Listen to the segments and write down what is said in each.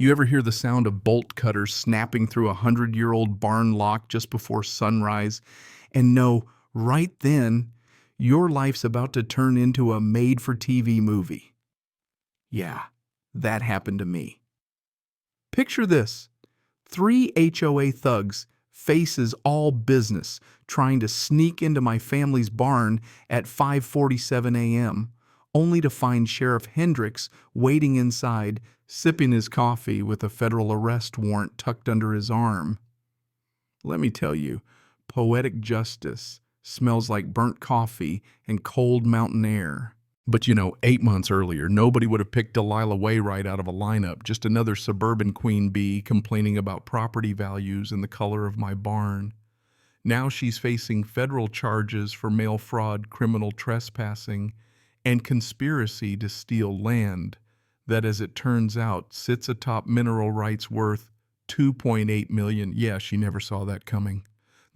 You ever hear the sound of bolt cutters snapping through a 100-year-old barn lock just before sunrise and know right then your life's about to turn into a made-for-TV movie? Yeah, that happened to me. Picture this. 3 HOA thugs, faces all business, trying to sneak into my family's barn at 5:47 a.m., only to find Sheriff Hendricks waiting inside, sipping his coffee with a federal arrest warrant tucked under his arm. Let me tell you, poetic justice smells like burnt coffee and cold mountain air. But 8 months earlier, nobody would have picked Delilah Wayride out of a lineup, just another suburban queen bee complaining about property values and the color of my barn. Now she's facing federal charges for mail fraud, criminal trespassing, and conspiracy to steal land that, as it turns out, sits atop mineral rights worth $2.8 million. Yeah, she never saw that coming.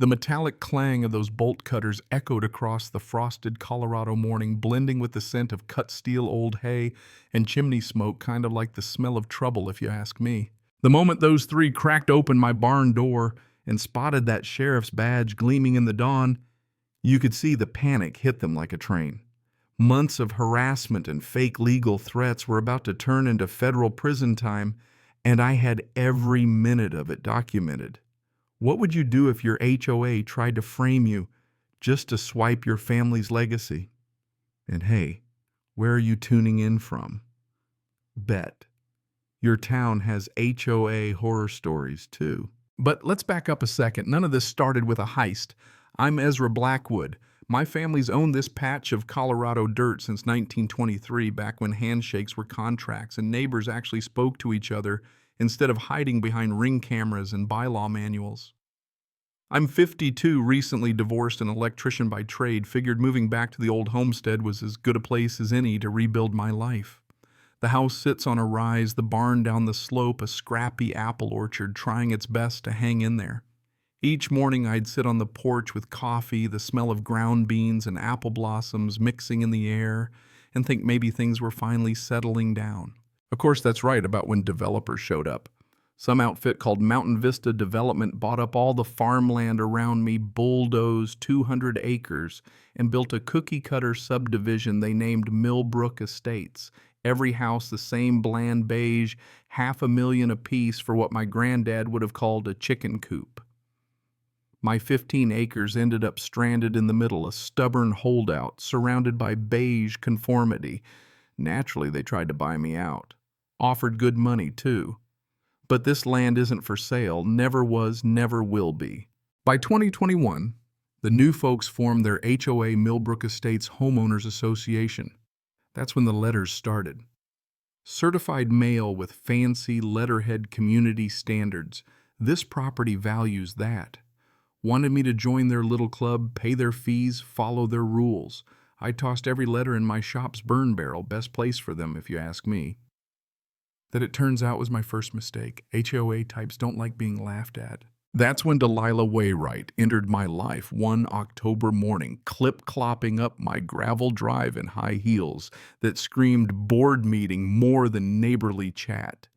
The metallic clang of those bolt cutters echoed across the frosted Colorado morning, blending with the scent of cut steel, old hay, and chimney smoke, kind of like the smell of trouble, if you ask me. The moment those 3 cracked open my barn door and spotted that sheriff's badge gleaming in the dawn, you could see the panic hit them like a train. Months of harassment and fake legal threats were about to turn into federal prison time, and I had every minute of it documented. What would you do if your HOA tried to frame you just to swipe your family's legacy? And hey, where are you tuning in from? Bet your town has HOA horror stories too. But let's back up a second. None of this started with a heist. I'm Ezra Blackwood. My family's owned this patch of Colorado dirt since 1923, back when handshakes were contracts and neighbors actually spoke to each other instead of hiding behind ring cameras and bylaw manuals. I'm 52, recently divorced, an electrician by trade, figured moving back to the old homestead was as good a place as any to rebuild my life. The house sits on a rise, the barn down the slope, a scrappy apple orchard trying its best to hang in there. Each morning I'd sit on the porch with coffee, the smell of ground beans and apple blossoms mixing in the air, and think maybe things were finally settling down. Of course, that's right about when developers showed up. Some outfit called Mountain Vista Development bought up all the farmland around me, bulldozed 200 acres, and built a cookie-cutter subdivision they named Millbrook Estates. Every house the same bland beige, $500,000 apiece for what my granddad would have called a chicken coop. My 15 acres ended up stranded in the middle, a stubborn holdout, surrounded by beige conformity. Naturally, they tried to buy me out. Offered good money, too. But this land isn't for sale, never was, never will be. By 2021, the new folks formed their HOA Millbrook Estates Homeowners Association. That's when the letters started. Certified mail with fancy letterhead community standards. This property values that. Wanted me to join their little club, pay their fees, follow their rules. I tossed every letter in my shop's burn barrel, best place for them if you ask me. That, it turns out, was my first mistake. HOA types don't like being laughed at. That's when Delilah Wayride entered my life one October morning, clip-clopping up my gravel drive in high heels that screamed board meeting more than neighborly chat.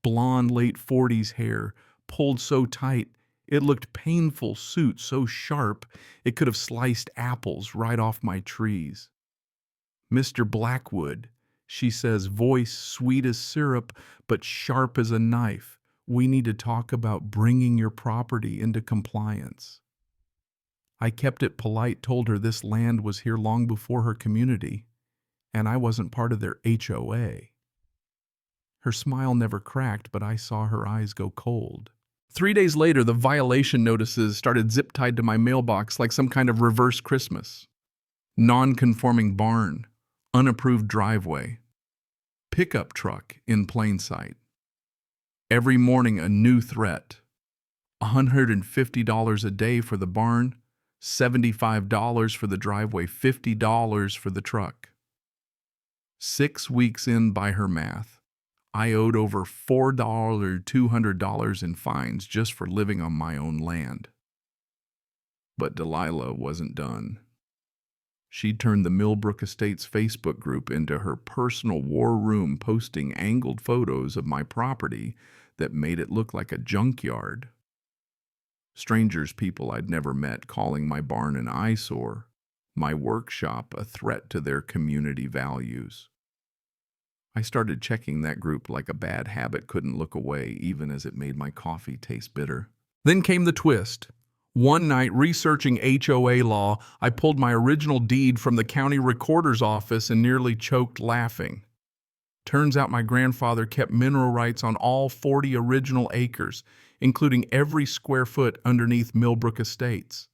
Blonde late 40s hair, pulled so tight it looked painful, suit so sharp it could have sliced apples right off my trees. "Mr. Blackwood," she says, voice sweet as syrup but sharp as a knife, "we need to talk about bringing your property into compliance." I kept it polite, told her this land was here long before her community, and I wasn't part of their HOA. Her smile never cracked, but I saw her eyes go cold. 3 days later, the violation notices started zip-tied to my mailbox like some kind of reverse Christmas. Non-conforming barn, unapproved driveway, pickup truck in plain sight. Every morning a new threat. $150 a day for the barn, $75 for the driveway, $50 for the truck. 6 weeks in, by her math, I owed over $400 or $200 in fines just for living on my own land. But Delilah wasn't done. She turned the Millbrook Estates Facebook group into her personal war room, posting angled photos of my property that made it look like a junkyard. Strangers, people I'd never met, calling my barn an eyesore, my workshop a threat to their community values. I started checking that group like a bad habit couldn't look away, even as it made my coffee taste bitter. Then came the twist. One night, researching HOA law, I pulled my original deed from the county recorder's office and nearly choked laughing. Turns out my grandfather kept mineral rights on all 40 original acres, including every square foot underneath Millbrook Estates.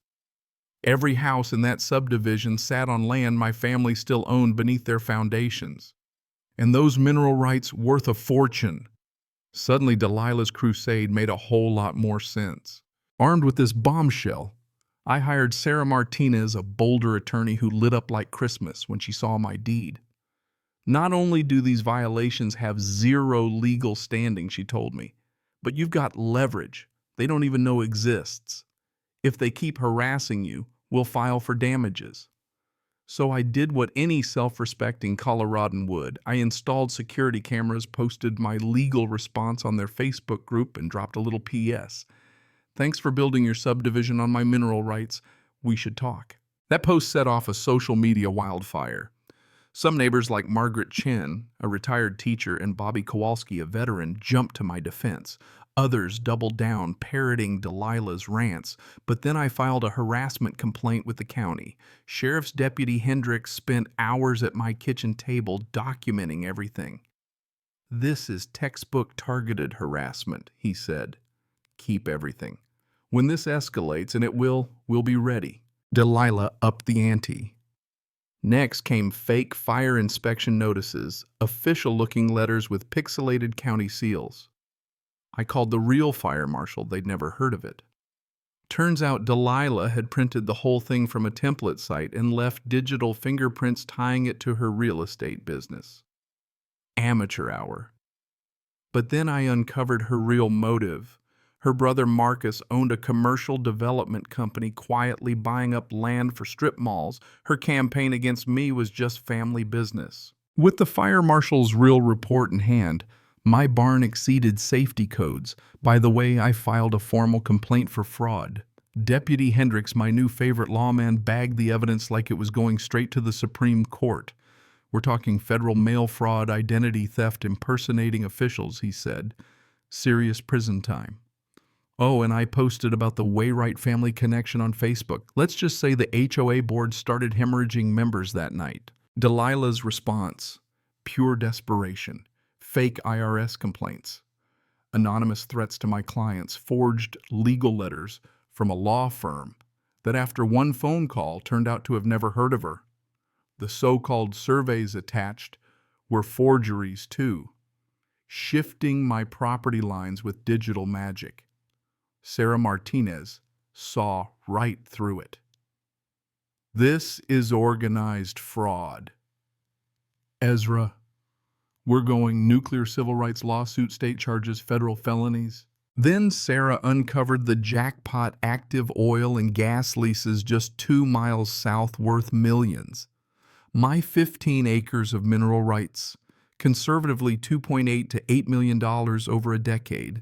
Every house in that subdivision sat on land my family still owned beneath their foundations. And those mineral rights worth a fortune. Suddenly, Delilah's crusade made a whole lot more sense. Armed with this bombshell, I hired Sarah Martinez, a Boulder attorney who lit up like Christmas when she saw my deed. Not only do these violations have zero legal standing, she told me, but you've got leverage they don't even know exists. If they keep harassing you, we'll file for damages. So I did what any self-respecting Coloradan would. I installed security cameras, posted my legal response on their Facebook group, and dropped a little PS. Thanks for building your subdivision on my mineral rights. We should talk. That post set off a social media wildfire. Some neighbors like Margaret Chen, a retired teacher, and Bobby Kowalski, a veteran, jumped to my defense. Others doubled down, parroting Delilah's rants. But then I filed a harassment complaint with the county. Sheriff's Deputy Hendricks spent hours at my kitchen table documenting everything. This is textbook targeted harassment, he said. Keep everything. When this escalates, and it will, we'll be ready. Delilah upped the ante. Next came fake fire inspection notices, official-looking letters with pixelated county seals. I called the real fire marshal. They'd never heard of it. Turns out Delilah had printed the whole thing from a template site and left digital fingerprints tying it to her real estate business. Amateur hour. But then I uncovered her real motive. Her brother Marcus owned a commercial development company quietly buying up land for strip malls. Her campaign against me was just family business. With the fire marshal's real report in hand, my barn exceeded safety codes. By the way, I filed a formal complaint for fraud. Deputy Hendricks, my new favorite lawman, bagged the evidence like it was going straight to the Supreme Court. We're talking federal mail fraud, identity theft, impersonating officials, he said. Serious prison time. Oh, and I posted about the Waywright family connection on Facebook. Let's just say the HOA board started hemorrhaging members that night. Delilah's response: pure desperation. Fake IRS complaints. Anonymous threats to my clients. Forged legal letters from a law firm that after one phone call turned out to have never heard of her. The so-called surveys attached were forgeries too. Shifting my property lines with digital magic. Sarah Martinez saw right through it. This is organized fraud. Ezra, we're going nuclear civil rights lawsuit, state charges, federal felonies. Then Sarah uncovered the jackpot active oil and gas leases just 2 miles south worth millions. My 15 acres of mineral rights, conservatively $2.8 to $8 million over a decade.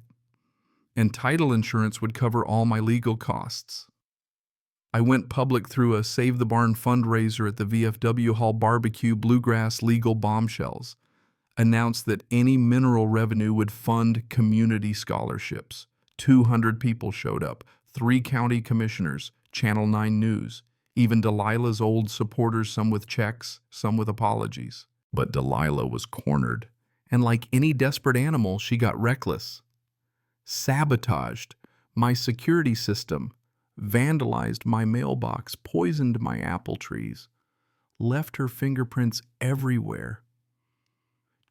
And title insurance would cover all my legal costs. I went public through a Save the Barn fundraiser at the VFW Hall Barbecue Bluegrass Legal Bombshells. Announced that any mineral revenue would fund community scholarships. 200 people showed up, 3 county commissioners, Channel 9 News, even Delilah's old supporters, some with checks, some with apologies. But Delilah was cornered, and like any desperate animal, she got reckless. Sabotaged my security system, vandalized my mailbox, poisoned my apple trees, left her fingerprints everywhere.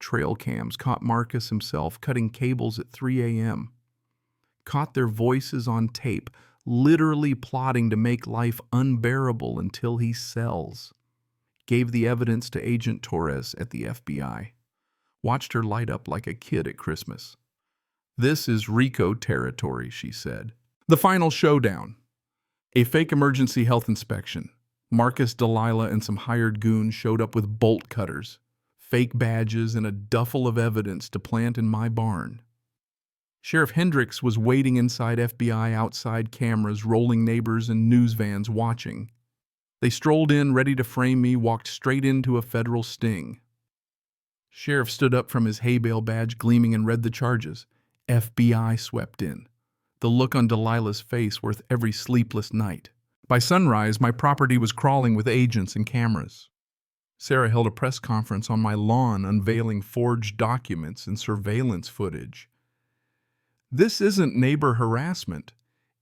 Trail cams caught Marcus himself cutting cables at 3 a.m., caught their voices on tape, literally plotting to make life unbearable until he sells. Gave the evidence to Agent Torres at the FBI. Watched her light up like a kid at Christmas. This is RICO territory, she said. The final showdown. A fake emergency health inspection. Marcus, Delilah, and some hired goons showed up with bolt cutters, fake badges, and a duffel of evidence to plant in my barn. Sheriff Hendricks was waiting inside FBI outside cameras, rolling neighbors and news vans watching. They strolled in, ready to frame me, walked straight into a federal sting. Sheriff stood up from his hay bale badge gleaming and read the charges. FBI swept in. The look on Delilah's face worth every sleepless night. By sunrise, my property was crawling with agents and cameras. Sarah held a press conference on my lawn unveiling forged documents and surveillance footage. "This isn't neighbor harassment.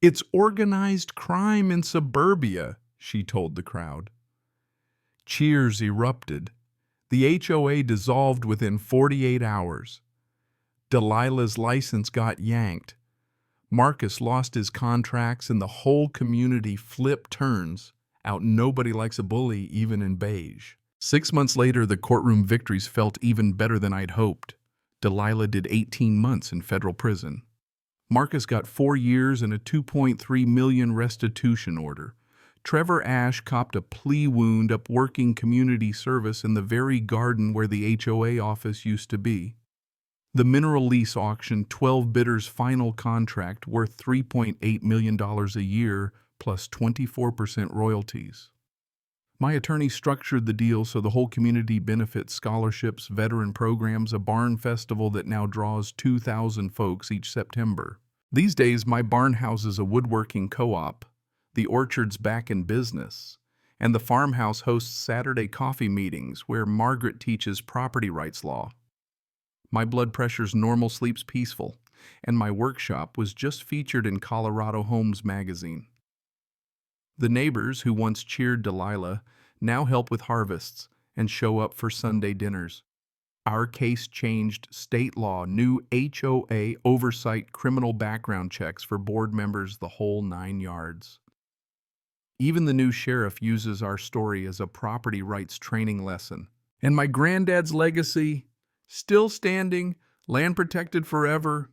It's organized crime in suburbia," she told the crowd. Cheers erupted. The HOA dissolved within 48 hours. Delilah's license got yanked. Marcus lost his contracts and the whole community flipped turns. Out nobody likes a bully, even in beige. 6 months later, the courtroom victories felt even better than I'd hoped. Delilah did 18 months in federal prison. Marcus got 4 years and a $2.3 million restitution order. Trevor Ash copped a plea wound up working community service in the very garden where the HOA office used to be. The mineral lease auction 12 bidders' final contract worth $3.8 million a year plus 24% royalties. My attorney structured the deal so the whole community benefits scholarships, veteran programs, a barn festival that now draws 2,000 folks each September. These days, my barn houses a woodworking co-op, the orchard's back in business, and the farmhouse hosts Saturday coffee meetings where Margaret teaches property rights law. My blood pressure's normal, sleeps peaceful, and my workshop was just featured in Colorado Homes magazine. The neighbors who once cheered Delilah now help with harvests and show up for Sunday dinners. Our case changed state law, new HOA oversight, criminal background checks for board members, the whole 9 yards. Even the new sheriff uses our story as a property rights training lesson. And my granddad's legacy, still standing, land protected forever,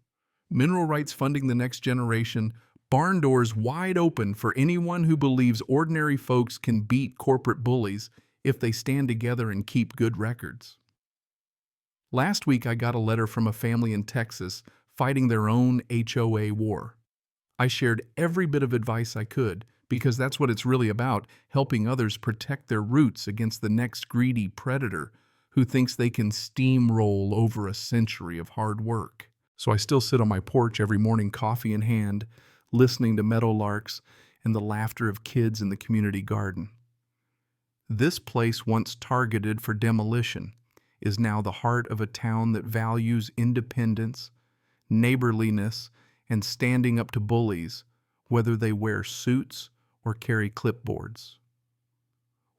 mineral rights funding the next generation, barn doors wide open for anyone who believes ordinary folks can beat corporate bullies if they stand together and keep good records. Last week I got a letter from a family in Texas fighting their own HOA war. I shared every bit of advice I could because that's what it's really about, helping others protect their roots against the next greedy predator who thinks they can steamroll over a century of hard work. So I still sit on my porch every morning, coffee in hand, listening to meadowlarks and the laughter of kids in the community garden. This place, once targeted for demolition, is now the heart of a town that values independence, neighborliness, and standing up to bullies, whether they wear suits or carry clipboards.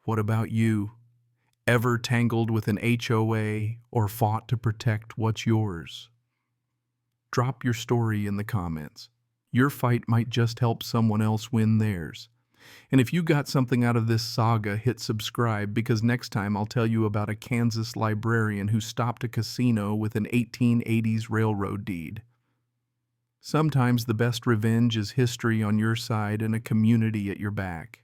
What about you? Ever tangled with an HOA or fought to protect what's yours? Drop your story in the comments. Your fight might just help someone else win theirs. And if you got something out of this saga, hit subscribe, because next time I'll tell you about a Kansas librarian who stopped a casino with an 1880s railroad deed. Sometimes the best revenge is history on your side and a community at your back.